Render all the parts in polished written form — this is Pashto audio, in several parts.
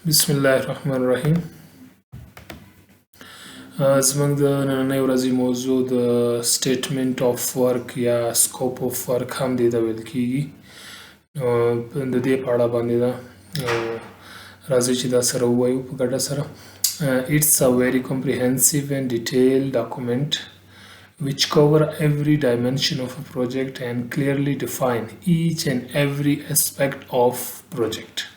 بسم الله الرحمن الرحیم. زموږ د نننۍ ورځې موضوع د سټیټمنټ آف ورک یا سکوپ آف ورک هم دې ته ویل کیږي. د دې په اړه باندې ده راځئ چې دا سره ووایو په ګډه سره. It's a very comprehensive and detailed document which cover every dimension of a project and clearly define each and every aspect of project.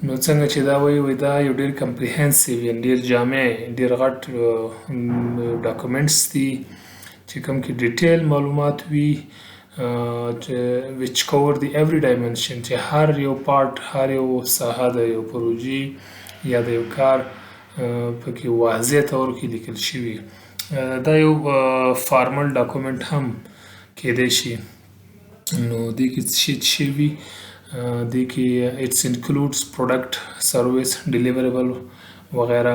نو څنګه چې دا وایي دا یو ډېر کمپریهنسیو یا ډېر جامع ډېر غټ ډاکومنټس دي چې کوم کې ډیټیل معلومات وي which cover the every dimension چې هر یو پارت هر یو ساحه د یو پروژې یا د یو کار پکې واضح طور کې لیکل شوي. دا یو فارمل ډاکومنټ هم کیدای شي. نو دې کې څه وي دې کې اټس انکلوډس پروډکټ سروس ډیلیوربل وغیرہ.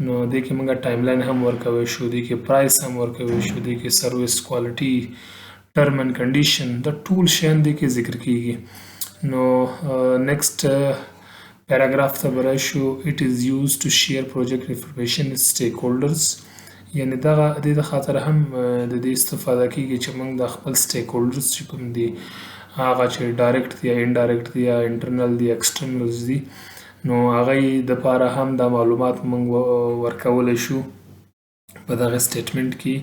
نو دې کې موږ ټایم لاین هم ورکوي شو، دې کې پرایس هم ورکوي شو، دې کې سروس کوالټي ټرم اینڈ کنډیشن د ټول شیان دې کې ذکر کیږي. نو نیکسٹ پیراګراف ته به راشو. اټ از یوز ټو شیر پروجیکټ انفارمیشن وذ سټیک هولډرز. یعنې دغه د دې خاطر هم د دې استفاده کیږي چې موږ د خپل سټیک هولډرز چې کوم دي هغه چې ډایرکټ دي یا انډایرکټ دي یا انټرنل دي ایکسټرنلز دي، نو هغه دپاره هم دا معلومات موږ ورکولی شو په دغه سټیټمنټ کې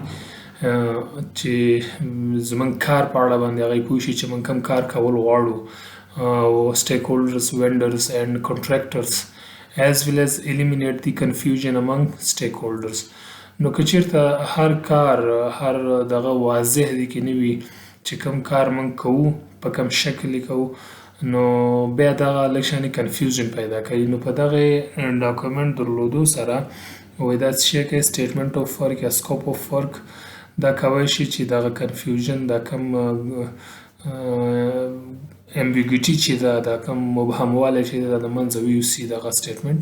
چې زموږ کار په اړه باندې هغوی پوه شي چې موږ کوم کار کول غواړو. سټیک هولډرز، وینډرز اینډ کنټراکټرز as well as eliminate the confusion among stakeholders. نو که چیرته هر کار هر دغه واضح دی کې نه وي چې کوم کار موږ کوو په کوم شکل یې کوو، نو بیا دغه لږ شانې کنفیوژن پیدا کوي. نو په دغه ډاکومنټ درلودو سره وایي دا څه شی کوي سټیټمنټ آف ورک یا سکوپ آف ورک دا کولی شي چې دغه کنفیوژن دا کوم امبیګوټي چې ده دا کوم مبهموالی چې ده د منځه ویوسي دغه سټیټمنټ.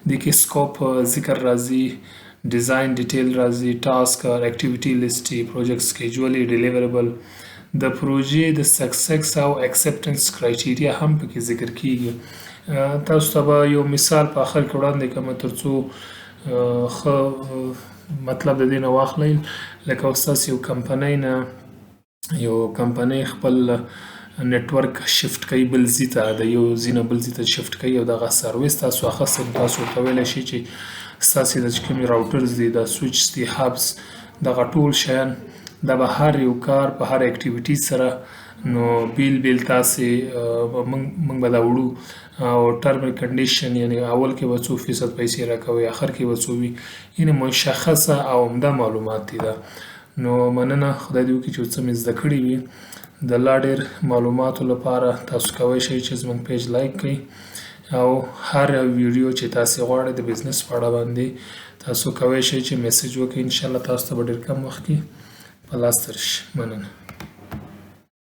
دې کې سکوپ ذکر راځي، ډیزاین ډیټیل راځي، ټاسک اور اکټیویټي لیست، پروجیکټ سکیجول، ډیلیوربل، د پروژې د سکسس او اکسپټنس کرایټیریا هم پکې ذکر کیږي. تاسو ته به یو مثال په آخر کې وړاندې کوم تر څو ښه مطلب د دې نه واخلئ. لکه اوس تاسو یو کمپنۍ خپل نیټورک شفت کوي بل ځای ته، د یو ځای نه بل ځای ته شفت کوي او دغه سروس تاسو اخیستی، تاسو ورته ویلی شئ چې ستاسې د چې کوم راوټرز دي، دا سویچز دي، هبز، دغه ټول شیان دا به هر یو کار په هر اکټیویټي سره نو بیل تاسې موږ به دا وړو او ټرم اینډ کنډیشن یعنې اول کې به څو فیصد پیسې راکوئ، اخر کې به څو وي، یعنې مشخصه او عمده معلومات دي دا. نو مننه، خدای دې وکړي چې څه مې زده کړي وي. د لا ډېر معلوماتو لپاره تاسو کولی شئ چې زموږ پیج لایک کړئ او هر ویډیو چې تاسې غواړئ د بزنس په اړه باندې تاسو کولی شئ چې میسج وکړئ. انشاءالله تاسو ته به ډېر کم وخت کې په لاس ته راشي. مننه.